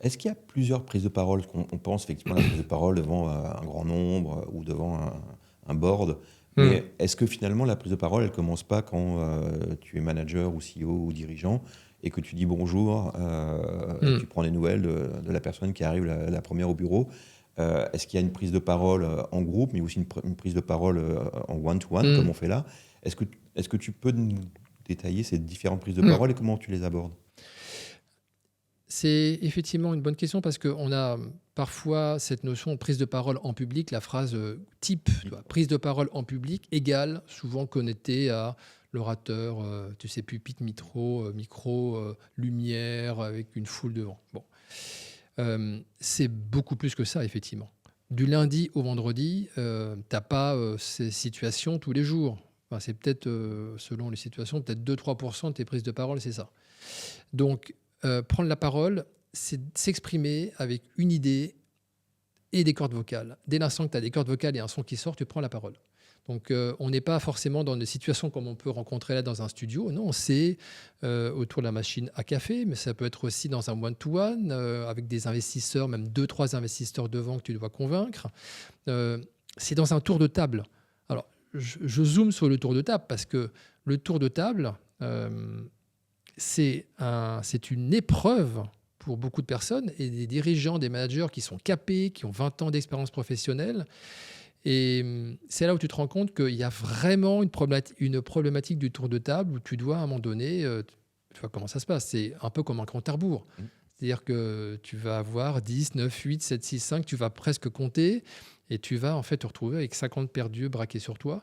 Est-ce qu'il y a plusieurs prises de parole? Parce qu'on on pense effectivement à la prise de parole devant un grand nombre ou devant un board. Hmm. Mais est-ce que finalement la prise de parole, elle commence pas quand tu es manager ou CEO ou dirigeant et que tu dis bonjour et que Hmm. tu prends des nouvelles de la personne qui arrive la première au bureau? Est-ce qu'il y a une prise de parole en groupe, mais aussi une prise de parole en one-to-one, Hmm. comme on fait là? Est-ce que tu peux nous détailler ces différentes prises de Hmm. parole et comment tu les abordes? C'est effectivement une bonne question parce qu'on a parfois cette notion de prise de parole en public, la phrase type, tu vois, prise de parole en public égale souvent connectée à l'orateur, tu sais, pupitre, micro, lumière, avec une foule devant. Bon. C'est beaucoup plus que ça, effectivement. Du lundi au vendredi, tu n'as pas ces situations tous les jours. Enfin, c'est peut-être, selon les situations, peut-être 2-3% de tes prises de parole, c'est ça. Donc, prendre la parole, c'est s'exprimer avec une idée et des cordes vocales. Dès l'instant que tu as des cordes vocales et un son qui sort, tu prends la parole. Donc, on n'est pas forcément dans des situations comme on peut rencontrer là dans un studio. Non, c'est autour de la machine à café, mais ça peut être aussi dans un one-to-one avec des investisseurs, même 2-3 investisseurs devant que tu dois convaincre. Euh, c'est dans un tour de table. Alors, je zoome sur le tour de table parce que le tour de table, c'est une épreuve pour beaucoup de personnes et des dirigeants, des managers qui sont capés, qui ont 20 ans d'expérience professionnelle. Et c'est là où tu te rends compte qu'il y a vraiment une problématique du tour de table où tu dois à un moment donné, tu vois comment ça se passe. C'est un peu comme un compte à rebours. Mm. C'est-à-dire que tu vas avoir 10, 9, 8, 7, 6, 5, tu vas presque compter et tu vas en fait te retrouver avec 50 paires d'yeux braqués sur toi.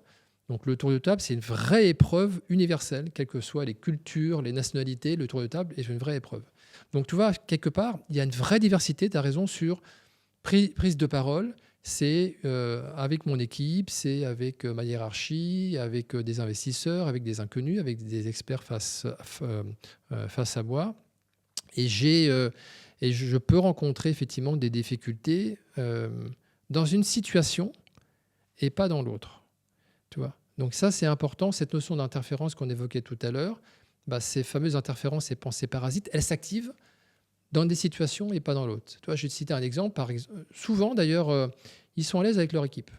Donc le tour de table, c'est une vraie épreuve universelle, quelles que soient les cultures, les nationalités, le tour de table est une vraie épreuve. Donc tu vois, quelque part, il y a une vraie diversité, tu as raison, sur prise de parole, c'est avec mon équipe, c'est avec ma hiérarchie, avec des investisseurs, avec des inconnus, avec des experts face à moi. Et, je peux rencontrer effectivement des difficultés dans une situation et pas dans l'autre. Tu vois. Donc ça, c'est important, cette notion d'interférence qu'on évoquait tout à l'heure. Bah, ces fameuses interférences, ces pensées parasites, elles s'activent dans des situations et pas dans l'autre. Tu vois, je vais te citer un exemple. Souvent, d'ailleurs, ils sont à l'aise avec leur équipe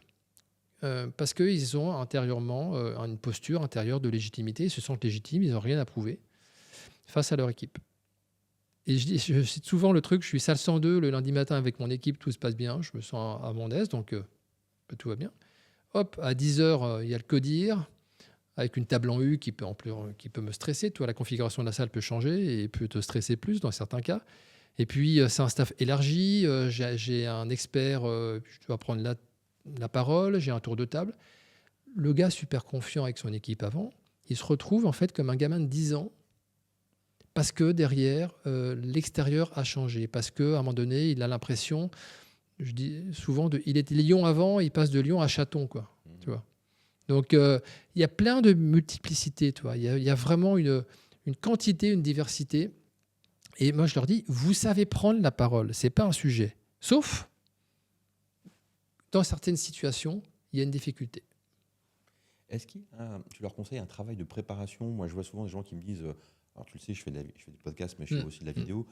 parce qu'ils ont intérieurement une posture intérieure de légitimité. Ils se sentent légitimes, ils n'ont rien à prouver face à leur équipe. Et je cite souvent le truc, je suis salle 102 le lundi matin avec mon équipe, tout se passe bien, je me sens à mon aise, donc tout va bien. Hop, à 10 heures, il y a le codir, avec une table en U qui peut me stresser. Toi, la configuration de la salle peut changer et peut te stresser plus dans certains cas. Et puis, c'est un staff élargi. J'ai un expert, je dois prendre la parole. J'ai un tour de table. Le gars, super confiant avec son équipe avant, il se retrouve en fait comme un gamin de 10 ans parce que derrière, l'extérieur a changé. Parce qu'à un moment donné, il a l'impression, je dis souvent, il était Lyon avant, il passe de Lyon à Châton, quoi. Tu vois. Donc, il y a plein de multiplicités, tu vois. Il y a vraiment une quantité, une diversité. Et moi, je leur dis, vous savez prendre la parole, c'est pas un sujet. Sauf, dans certaines situations, il y a une difficulté. Est-ce qu'il y a tu leur conseilles un travail de préparation? Moi, je vois souvent des gens qui me disent, alors tu le sais, je fais du podcast, mais je fais Mm, aussi de la mm, vidéo.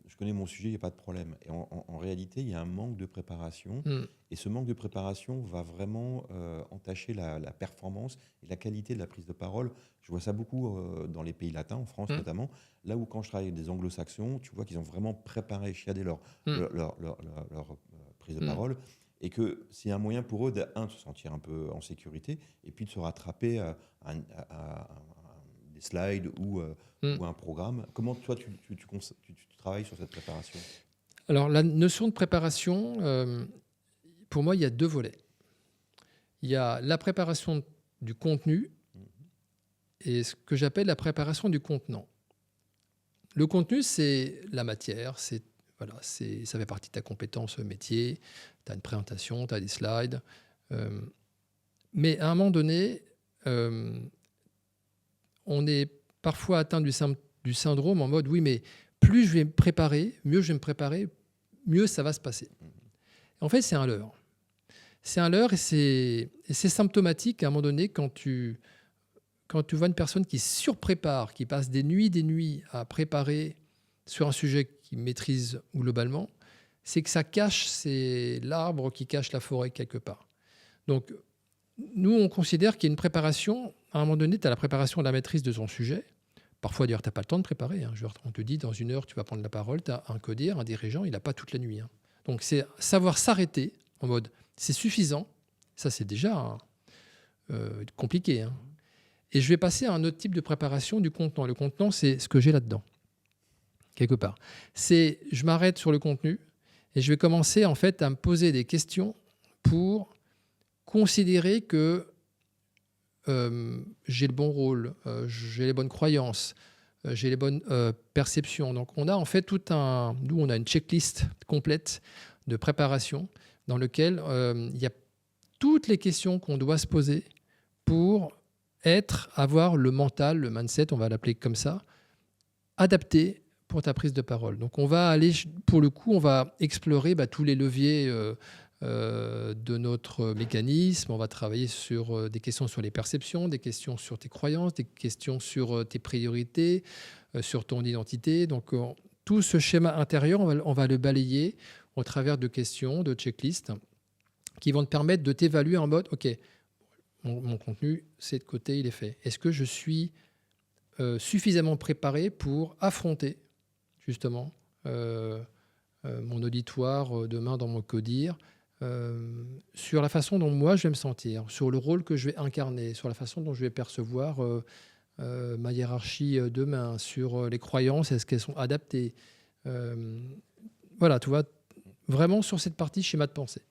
Je connais mon sujet, il n'y a pas de problème. Et en réalité, il y a un manque de préparation. mm, Et ce manque de préparation va vraiment entacher la performance et la qualité de la prise de parole. Je vois ça beaucoup dans les pays latins, en France mm, notamment. Là où quand je travaille avec des anglo-saxons, tu vois qu'ils ont vraiment préparé, chiadé mm, leur prise de mm. parole. Et que c'est un moyen pour eux, de se sentir un peu en sécurité, et puis de se rattraper à des slides Mm. ou un programme. Comment toi, tu travailles sur cette préparation? Alors, la notion de préparation, pour moi, il y a deux volets. Il y a la préparation du contenu Mhm. et ce que j'appelle la préparation du contenant. Le contenu, c'est la matière, ça fait partie de ta compétence métier, tu as une présentation, tu as des slides. euh, mais à un moment donné, euh, on est parfois atteint du syndrome en mode, oui, mais plus je vais me préparer, mieux je vais me préparer, mieux ça va se passer. En fait, c'est un leurre. C'est un leurre et c'est symptomatique à un moment donné quand tu vois une personne qui surprépare, qui passe des nuits à préparer sur un sujet qui maîtrise globalement, c'est que ça cache, c'est l'arbre qui cache la forêt quelque part. Donc, nous, on considère qu'il y a une préparation. À un moment donné, tu as la préparation de la maîtrise de ton sujet. Parfois, d'ailleurs, tu n'as pas le temps de préparer. On te dit, dans 1 heure, tu vas prendre la parole. Tu as un codir, un dirigeant, il n'a pas toute la nuit. Donc, c'est savoir s'arrêter en mode, c'est suffisant. Ça, c'est déjà compliqué. Et je vais passer à un autre type de préparation du contenant. Le contenant, c'est ce que j'ai là-dedans, quelque part. Je m'arrête sur le contenu et je vais commencer en fait à me poser des questions pour considérer que j'ai le bon rôle, j'ai les bonnes croyances, j'ai les bonnes perceptions. Donc on a en fait nous on a une checklist complète de préparation dans lequel il y a toutes les questions qu'on doit se poser pour avoir le mental, le mindset, on va l'appeler comme ça, adapté pour ta prise de parole. Donc on va aller, pour le coup, on va explorer tous les leviers de notre mécanisme. On va travailler sur des questions sur les perceptions, des questions sur tes croyances, des questions sur tes priorités, sur ton identité. Donc tout ce schéma intérieur, on va le balayer au travers de questions, de checklists qui vont te permettre de t'évaluer en mode, OK, mon contenu, c'est de côté, il est fait. Est-ce que je suis suffisamment préparé pour affronter justement mon auditoire demain dans mon codir, sur la façon dont moi je vais me sentir, sur le rôle que je vais incarner, sur la façon dont je vais percevoir ma hiérarchie demain, sur les croyances, est-ce qu'elles sont adaptées. Voilà, tu vois, vraiment sur cette partie schéma de pensée.